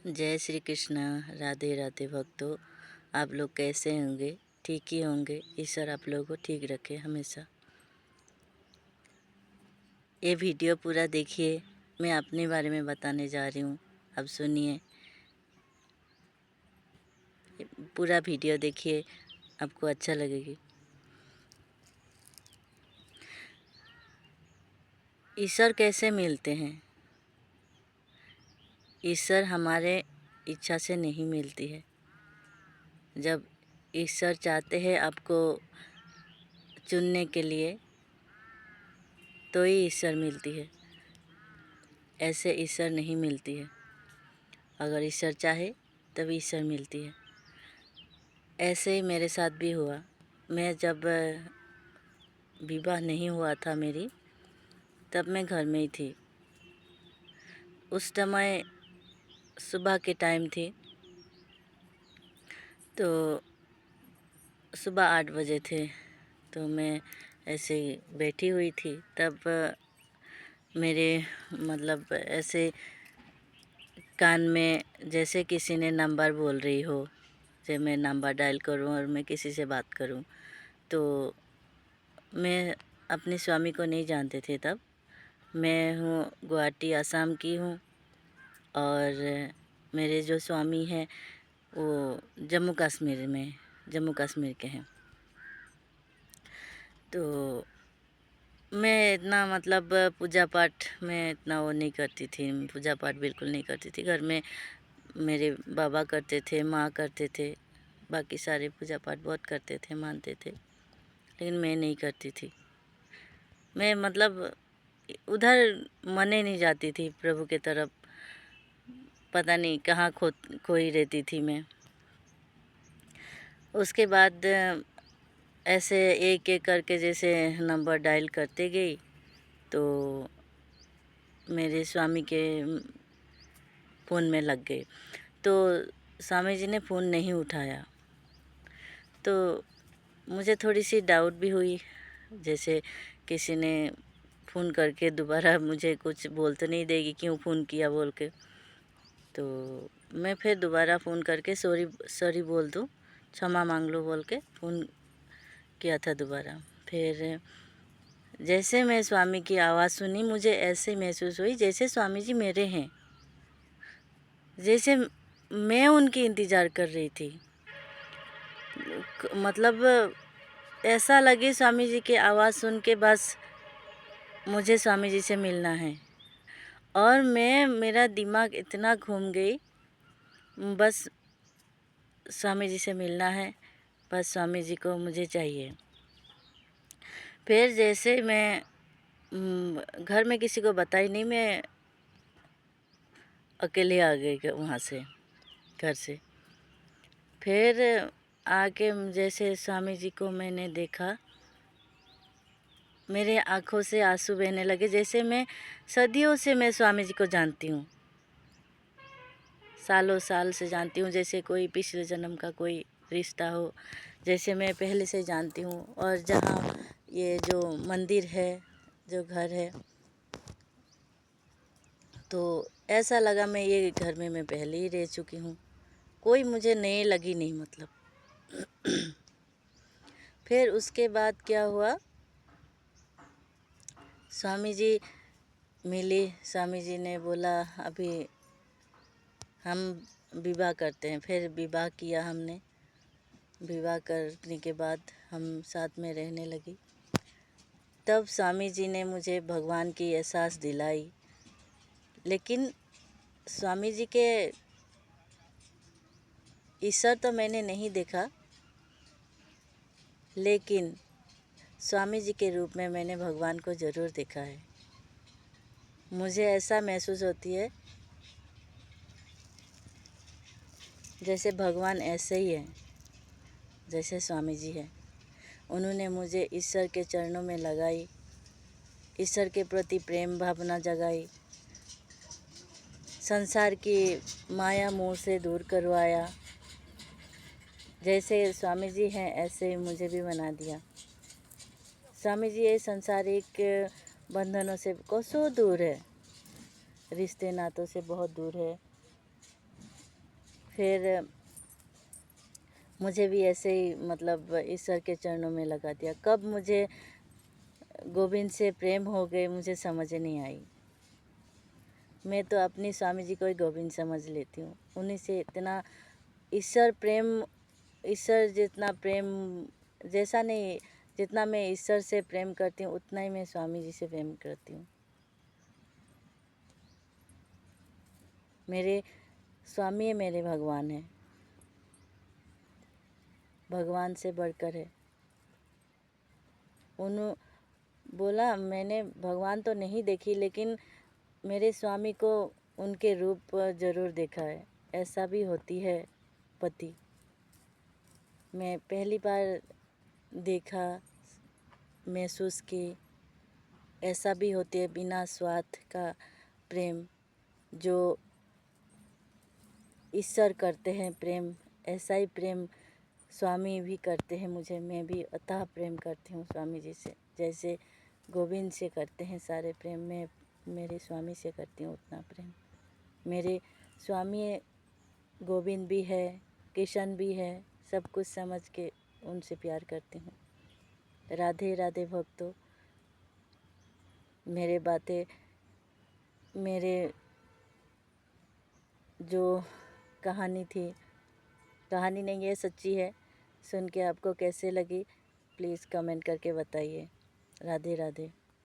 जय श्री कृष्ण। राधे राधे भक्तों, आप लोग कैसे होंगे? ठीक ही होंगे। ईश्वर आप लोगों को ठीक रखे हमेशा। ये वीडियो पूरा देखिए, मैं अपने बारे में बताने जा रही हूँ। अब सुनिए, पूरा वीडियो देखिए, आपको अच्छा लगेगी। ईश्वर कैसे मिलते हैं? ईश्वर हमारे इच्छा से नहीं मिलती है। जब ईश्वर चाहते हैं आपको चुनने के लिए, तो ही ईश्वर मिलती है। ऐसे ईश्वर नहीं मिलती है। अगर ईश्वर चाहे तभी ईश्वर मिलती है। ऐसे ही मेरे साथ भी हुआ। मैं जब विवाह नहीं हुआ था मेरी, तब मैं घर में ही थी। उस समय सुबह के टाइम थी, तो सुबह 8 बजे थे। तो मैं ऐसे ही बैठी हुई थी, तब मेरे मतलब ऐसे कान में जैसे किसी ने नंबर बोल रही हो, जब मैं नंबर डायल करूं और मैं किसी से बात करूं। तो मैं अपने स्वामी को नहीं जानते थे तब। मैं हूँ गुवाहाटी आसाम की हूँ, और मेरे जो स्वामी हैं वो जम्मू कश्मीर के हैं। तो मैं इतना मतलब पूजा पाठ में इतना वो नहीं करती थी। पूजा पाठ बिल्कुल नहीं करती थी। घर में मेरे बाबा करते थे, माँ करते थे, बाकी सारे पूजा पाठ बहुत करते थे, मानते थे, लेकिन मैं नहीं करती थी। मैं मतलब उधर मने नहीं जाती थी प्रभु के तरफ। पता नहीं कहाँ खोई रहती थी मैं। उसके बाद ऐसे एक एक करके जैसे नंबर डायल करते गई, तो मेरे स्वामी के फ़ोन में लग गए। तो स्वामी जी ने फ़ोन नहीं उठाया, तो मुझे थोड़ी सी डाउट भी हुई, जैसे किसी ने फ़ोन करके दोबारा मुझे कुछ बोल तो नहीं देगी क्यों फ़ोन किया बोल के। तो मैं फिर दोबारा फ़ोन करके सॉरी बोल दूँ, क्षमा मांग लो बोल के फ़ोन किया था दोबारा। फिर जैसे मैं स्वामी की आवाज़ सुनी, मुझे ऐसे महसूस हुई जैसे स्वामी जी मेरे हैं, जैसे मैं उनकी इंतज़ार कर रही थी। मतलब ऐसा लगे स्वामी जी की आवाज़ सुन के बस मुझे स्वामी जी से मिलना है। और मेरा दिमाग इतना घूम गई, बस स्वामी जी से मिलना है, बस स्वामी जी को मुझे चाहिए। फिर जैसे मैं घर में किसी को बताई नहीं, मैं अकेले आ गई वहाँ से, घर से। फिर आके जैसे स्वामी जी को मैंने देखा, मेरे आँखों से आंसू बहने लगे। जैसे मैं सदियों से मैं स्वामी जी को जानती हूँ, सालों साल से जानती हूँ, जैसे कोई पिछले जन्म का कोई रिश्ता हो, जैसे मैं पहले से जानती हूँ। और जहाँ ये जो मंदिर है, जो घर है, तो ऐसा लगा मैं ये घर में मैं पहले ही रह चुकी हूँ, कोई मुझे नई लगी नहीं मतलब। फिर उसके बाद क्या हुआ, स्वामी जी मिली। स्वामी जी ने बोला अभी हम विवाह करते हैं। फिर विवाह किया हमने। विवाह करने के बाद हम साथ में रहने लगी। तब स्वामी जी ने मुझे भगवान की एहसास दिलाई। लेकिन स्वामी जी के ईश्वर तो मैंने नहीं देखा, लेकिन स्वामी जी के रूप में मैंने भगवान को ज़रूर देखा है। मुझे ऐसा महसूस होती है जैसे भगवान ऐसे ही है जैसे स्वामी जी हैं। उन्होंने मुझे ईश्वर के चरणों में लगाई, ईश्वर के प्रति प्रेम भावना जगाई, संसार की माया मोह से दूर करवाया। जैसे स्वामी जी हैं ऐसे मुझे भी बना दिया। स्वामी जी ये संसारिक बंधनों से कोसों दूर है, रिश्ते नातों से बहुत दूर है। फिर मुझे भी ऐसे ही मतलब ईश्वर के चरणों में लगा दिया। कब मुझे गोविंद से प्रेम हो गए मुझे समझ नहीं आई। मैं तो अपनी स्वामी जी को ही गोविंद समझ लेती हूँ। उन्हीं से इतना ईश्वर प्रेम, ईश्वर जितना प्रेम जैसा नहीं, जितना मैं ईश्वर से प्रेम करती हूँ उतना ही मैं स्वामी जी से प्रेम करती हूँ। मेरे स्वामी मेरे भगवान हैं, भगवान से बढ़कर है। उन्हों बोला मैंने भगवान तो नहीं देखी लेकिन मेरे स्वामी को उनके रूप ज़रूर देखा है। ऐसा भी होती है पति। मैं पहली बार देखा, महसूस की, ऐसा भी होती है बिना स्वार्थ का प्रेम जो ईश्वर करते हैं प्रेम। ऐसा ही प्रेम स्वामी भी करते हैं मुझे। मैं भी अथाह प्रेम करती हूँ स्वामी जी से, जैसे गोविंद से करते हैं सारे प्रेम। मैं मेरे स्वामी से करती हूँ उतना प्रेम। मेरे स्वामी गोविंद भी है, किशन भी है, सब कुछ समझ के उनसे प्यार करती हूँ। राधे राधे भक्तों। मेरे बातें, मेरे जो कहानी थी, कहानी नहीं है सच्ची है, सुन के आपको कैसे लगी प्लीज़ कमेंट करके बताइए। राधे राधे।